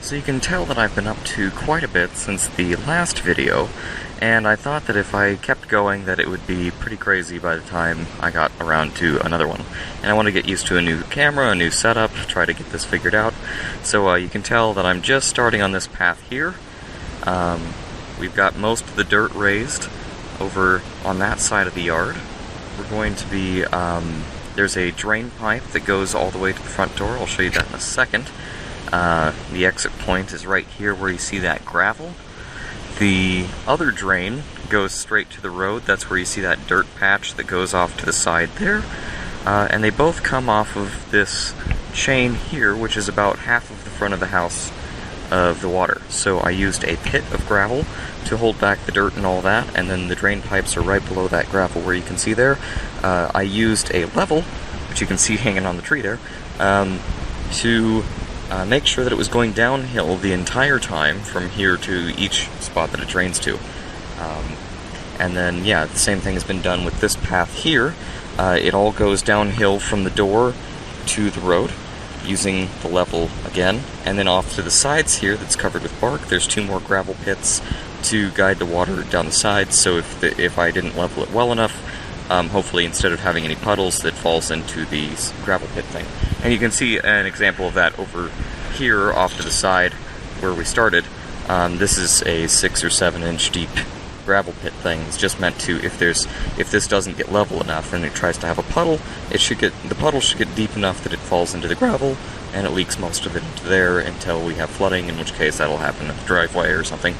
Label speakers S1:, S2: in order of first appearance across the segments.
S1: So you can tell that I've been up to quite a bit since the last video, and I thought that if I kept going that it would be pretty crazy by the time I got around to another one. And I want to get used to a new camera, a new setup, try to get this figured out. So you can tell that I'm just starting on this path here. We've got most of the dirt raised over on that side of the yard. We're going to be, there's a drain pipe that goes all the way to the front door. I'll show you that in a second. The exit point is right here where you see that gravel. The other drain goes straight to the road. That's where you see that dirt patch that goes off to the side there. And they both come off of this chain here, which is about half of the front of the house of the water. So I used a pit of gravel to hold back the dirt and all that, and then the drain pipes are right below that gravel where you can see there. I used a level, which you can see hanging on the tree there, to make sure that it was going downhill the entire time from here to each spot that it drains to. And then, yeah, the same thing has been done with this path here. It all goes downhill from the door to the road, using the level again, and then off to the sides here that's covered with bark, there's 2 more gravel pits to guide the water down the sides, so if I didn't level it well enough, hopefully instead of having any puddles, that falls into the gravel pit thing. And you can see an example of that over here off to the side where we started. This is a 6 or 7 inch deep gravel pit thing. It's just meant to, if this doesn't get level enough and it tries to have a puddle, the puddle should get deep enough that it falls into the gravel and it leaks most of it into there until we have flooding, in which case that'll happen at the driveway or something.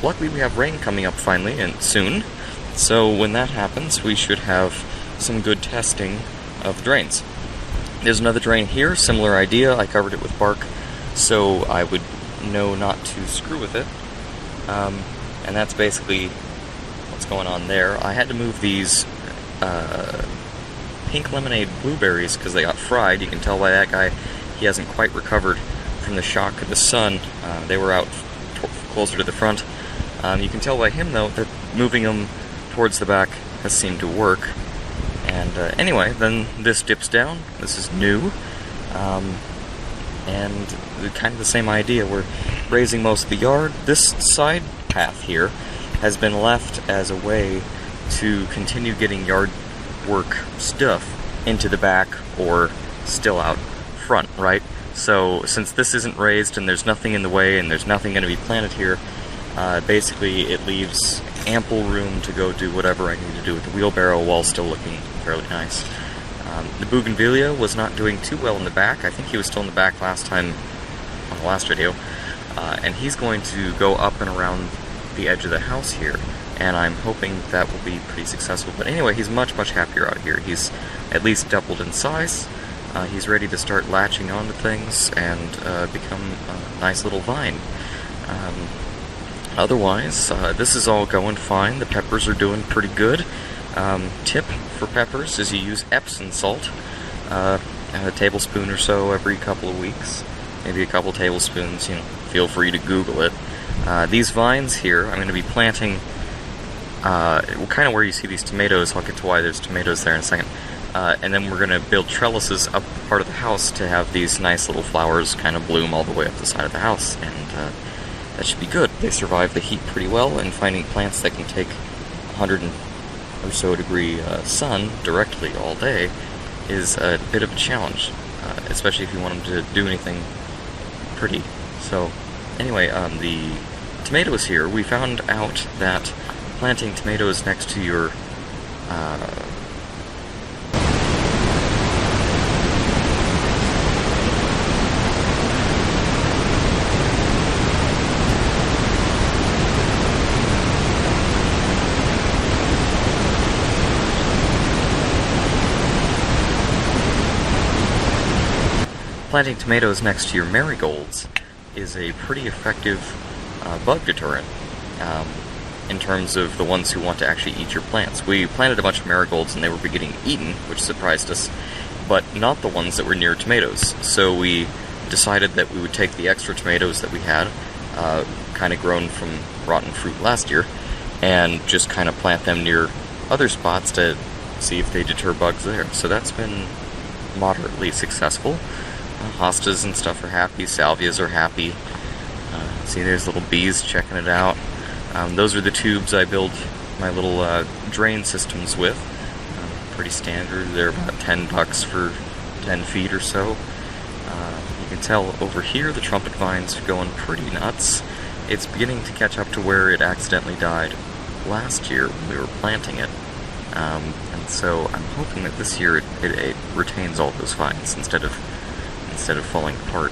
S1: Luckily we have rain coming up finally and soon, so when that happens we should have some good testing of the drains. There's another drain here, similar idea. I covered it with bark so I would know not to screw with it. And that's basically what's going on there. I had to move these pink lemonade blueberries because they got fried. You can tell by that guy he hasn't quite recovered from the shock of the sun. They were out closer to the front. You can tell by him though that moving them towards the back has seemed to work. And anyway, then this dips down. This is new. And kind of the same idea. We're raising most of the yard. This side path here has been left as a way to continue getting yard work stuff into the back or still out front, right? So since this isn't raised and there's nothing in the way and there's nothing going to be planted here, basically it leaves ample room to go do whatever I need to do with the wheelbarrow while still looking fairly nice. The bougainvillea was not doing too well in the back. I think he was still in the back last time on the last video. And he's going to go up and around the edge of the house here, and I'm hoping that will be pretty successful. But anyway, he's much happier out here. He's at least doubled in size. He's ready to start latching onto things and become a nice little vine. Otherwise, this is all going fine. The peppers are doing pretty good. Tip for peppers is you use Epsom salt, a tablespoon or so every couple of weeks, maybe a couple tablespoons, you know, feel free to Google it. These vines here, I'm going to be planting, kind of where you see these tomatoes. I'll get to why there's tomatoes there in a second. And then we're going to build trellises up part of the house to have these nice little flowers kind of bloom all the way up the side of the house, and that should be good. They survive the heat pretty well, and finding plants that can take 100 or so degree sun directly all day is a bit of a challenge, especially if you want them to do anything pretty. So anyway, the tomatoes here, we found out that planting tomatoes next to your planting tomatoes next to your marigolds is a pretty effective bug deterrent in terms of the ones who want to actually eat your plants. We planted a bunch of marigolds and they were getting eaten, which surprised us, but not the ones that were near tomatoes. So we decided that we would take the extra tomatoes that we had, kind of grown from rotten fruit last year, and just kind of plant them near other spots to see if they deter bugs there. So that's been moderately successful. Hostas and stuff are happy, salvias are happy. See, there's little bees checking it out. Those are the tubes I build my little drain systems with. Pretty standard. They're about $10 for 10 feet or so. You can tell over here the trumpet vine's going pretty nuts. It's beginning to catch up to where it accidentally died last year when we were planting it. And so I'm hoping that this year it retains all those vines instead of falling apart.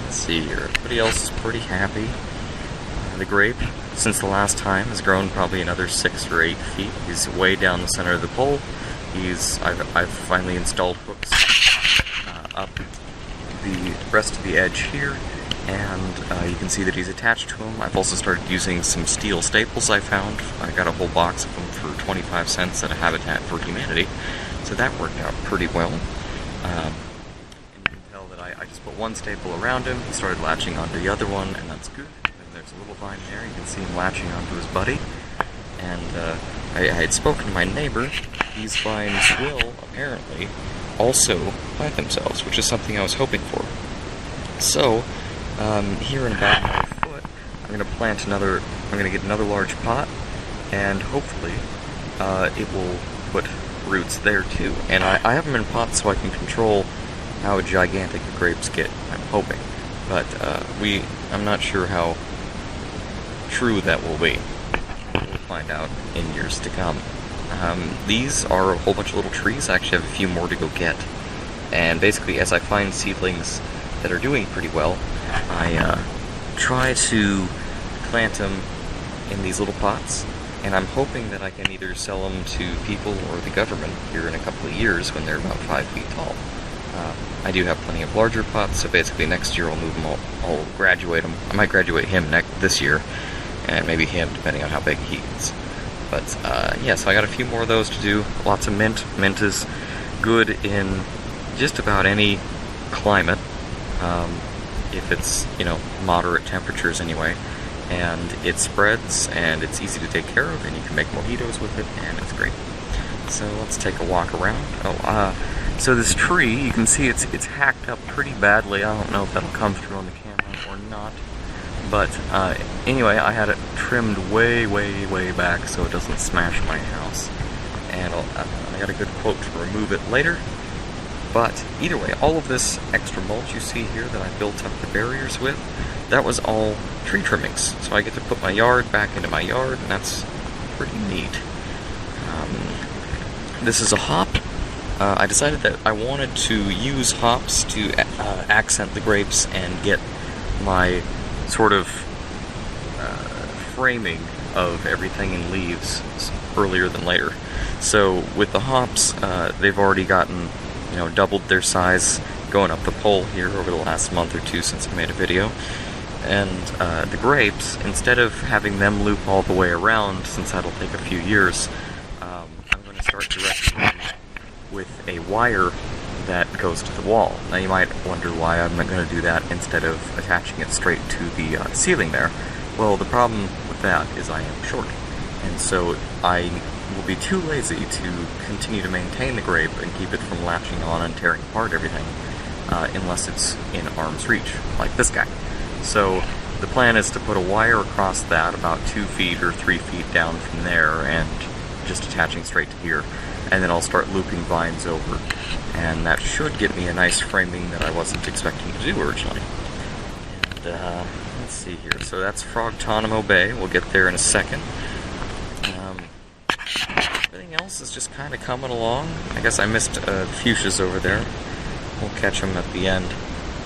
S1: Let's see here. Everybody else is pretty happy. The grape, since the last time, has grown probably another 6 or 8 feet. He's way down the center of the pole. I've finally installed hooks up the rest of the edge here, and you can see that he's attached to them. I've also started using some steel staples I found. I got a whole box of them for 25 cents at a Habitat for Humanity, so that worked out pretty well. And you can tell that I just put one staple around him. He started latching onto the other one, and that's good. And there's a little vine there. You can see him latching onto his buddy. And I had spoken to my neighbor. These vines will, apparently, also plant themselves, which is something I was hoping for. So, here in about another foot, I'm going to get another large pot, and hopefully, it will put roots there too. And I have them in pots so I can control how gigantic the grapes get, I'm hoping. But, I'm not sure how true that will be. We'll find out in years to come. These are a whole bunch of little trees. I actually have a few more to go get. And basically, as I find seedlings that are doing pretty well, I try to plant them in these little pots, and I'm hoping that I can either sell them to people or the government here in a couple of years when they're about 5 feet tall. I do have plenty of larger pots, so basically next year I'll move them all, I'll graduate them. I might graduate him this year, and maybe him, depending on how big he is. But, yeah, so I got a few more of those to do. Lots of mint. Mint is good in just about any climate, if it's, moderate temperatures anyway. And it spreads, and it's easy to take care of, and you can make mojitos with it, and it's great. So let's take a walk around. So this tree, you can see it's hacked up pretty badly. I don't know if that'll come through on the camera or not. But anyway, I had it trimmed way, way, way back so it doesn't smash my house. And I got a good quote to remove it later. But either way, all of this extra mulch you see here that I built up the barriers with, that was all tree trimmings. So I get to put my yard back into my yard, and that's pretty neat. This is a hop. I decided that I wanted to use hops to accent the grapes and get my sort of framing of everything in leaves earlier than later. So with the hops, they've already gotten, doubled their size going up the pole here over the last month or two since I made a video. And the grapes, instead of having them loop all the way around, since that'll take a few years, I'm going to start directing them with a wire that goes to the wall. Now you might wonder why I'm not going to do that instead of attaching it straight to the ceiling there. Well, the problem with that is I am short, and so I will be too lazy to continue to maintain the grape and keep it from latching on and tearing apart everything unless it's in arm's reach, like this guy. So the plan is to put a wire across that about 2 feet or 3 feet down from there and just attaching straight to here. And then I'll start looping vines over, and that should get me a nice framing that I wasn't expecting to do originally. And let's see here. So that's Frogtanimo Bay. We'll get there in a second. Everything else is just kind of coming along. I guess I missed fuchsias over there. We'll catch them at the end,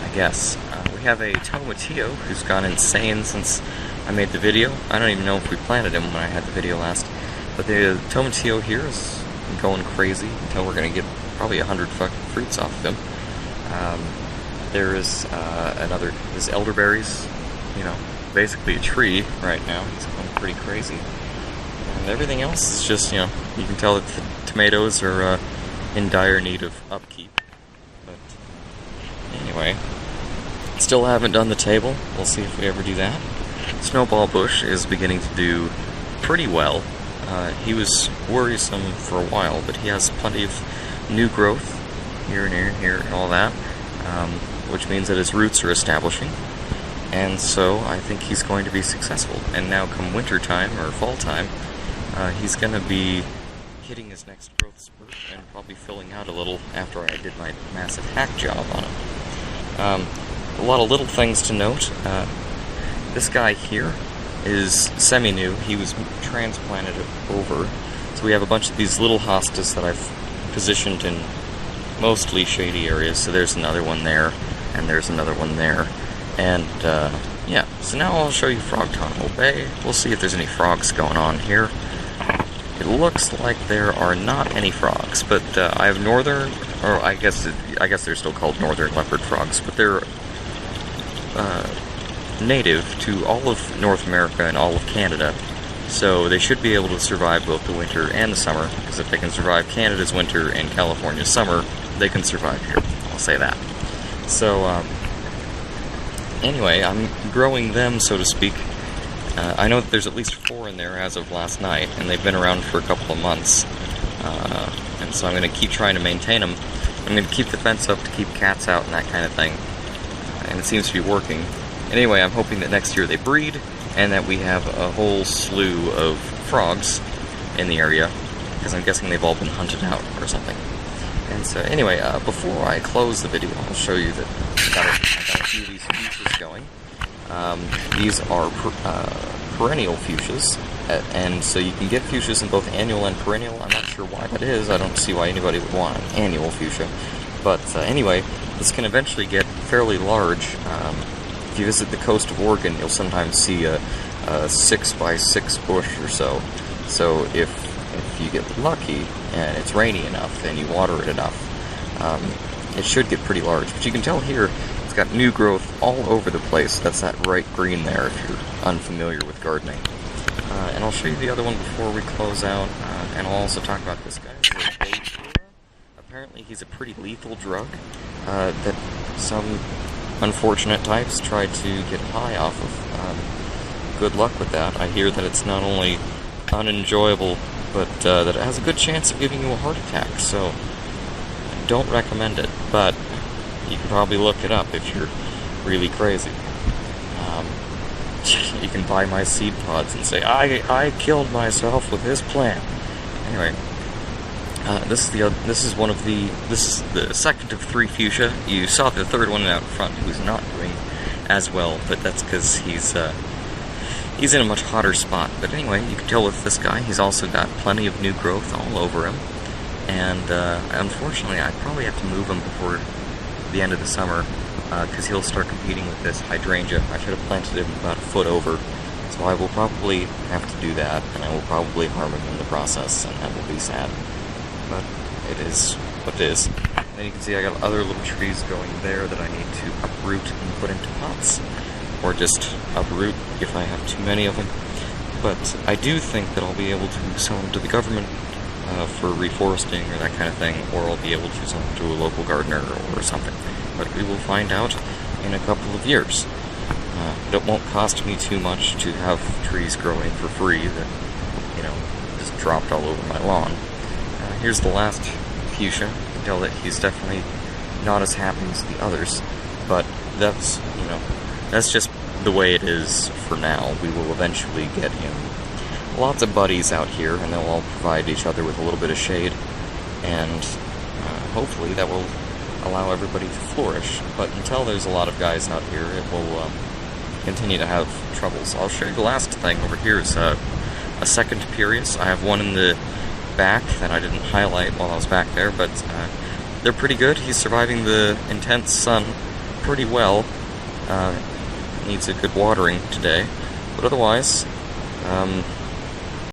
S1: I guess. We have a tomatillo who's gone insane since I made the video. I don't even know if we planted him when I had the video last. But the tomatillo here is going crazy until we're going to get probably 100 fucking fruits off of him. There is this elderberries, basically a tree right now. It's going pretty crazy. And everything else is just, you can tell that the tomatoes are in dire need of upkeep. But anyway, still haven't done the table. We'll see if we ever do that. Snowball bush is beginning to do pretty well. He was worrisome for a while, but he has plenty of new growth here and here and all that, which means that his roots are establishing. and so I think he's going to be successful. And now come winter time, or fall time, he's going to be hitting his next growth spurt and probably filling out a little after I did my massive hack job on him. A lot of little things to note. This guy here is semi-new. He was transplanted over. So we have a bunch of these little hostas that I've positioned in mostly shady areas. So there's another one there, and there's another one there. And, yeah. So now I'll show you Frog Tunnel Bay. We'll see if there's any frogs going on here. It looks like there are not any frogs, but I have northern, or I guess they're still called northern leopard frogs, but they're native to all of North America and all of Canada, so they should be able to survive both the winter and the summer, because if they can survive Canada's winter and California's summer, they can survive here. I'll say that. So, anyway, I'm growing them, so to speak. I know that there's at least 4 in there as of last night, and they've been around for a couple of months, and so I'm going to keep trying to maintain them. I'm going to keep the fence up to keep cats out and that kind of thing, and it seems to be working. Anyway, I'm hoping that next year they breed, and that we have a whole slew of frogs in the area, because I'm guessing they've all been hunted out or something. And so, anyway, before I close the video, I'll show you that I got a few of these fuchsias going. These are perennial fuchsias, and so you can get fuchsias in both annual and perennial. I'm not sure why that is. I don't see why anybody would want an annual fuchsia. But anyway, this can eventually get fairly large. If you visit the coast of Oregon, you'll sometimes see a 6x6 bush or so. So if you get lucky and it's rainy enough and you water it enough, it should get pretty large. But you can tell here, it's got new growth all over the place. That's that bright green there if you're unfamiliar with gardening. And I'll show you the other one before we close out, and I'll also talk about this guy. Apparently he's a pretty lethal drug that some unfortunate types try to get high off of. Good luck with that. I hear that it's not only unenjoyable, but that it has a good chance of giving you a heart attack, so I don't recommend it, but you can probably look it up if you're really crazy. You can buy my seed pods and say, I killed myself with this plant. Anyway, this is the second of 3 fuchsia. You saw the third one out front who's not doing as well, but that's because he's in a much hotter spot. But anyway, you can tell with this guy, he's also got plenty of new growth all over him. And unfortunately, I probably have to move him before the end of the summer, because he'll start competing with this hydrangea. I should have planted him about a foot over, so I will probably have to do that, and I will probably harm him in the process, and that will be sad. But it is what it is. And then you can see I got other little trees going there that I need to uproot and put into pots, or just uproot if I have too many of them. But I do think that I'll be able to sell them to the government for reforesting or that kind of thing, or I'll be able to sell them to a local gardener or something. But we will find out in a couple of years. It won't cost me too much to have trees growing for free that, just dropped all over my lawn. Here's the last fuchsia. You can tell that he's definitely not as happy as the others, but that's just the way it is for now. We will eventually get him lots of buddies out here, and they'll all provide each other with a little bit of shade, and hopefully that will allow everybody to flourish. But until there's a lot of guys out here, it will continue to have troubles. I'll show you the last thing over here is a second Pyrrhus. I have one in the back that I didn't highlight while I was back there, but they're pretty good. He's surviving the intense sun pretty well. Needs a good watering today, but otherwise,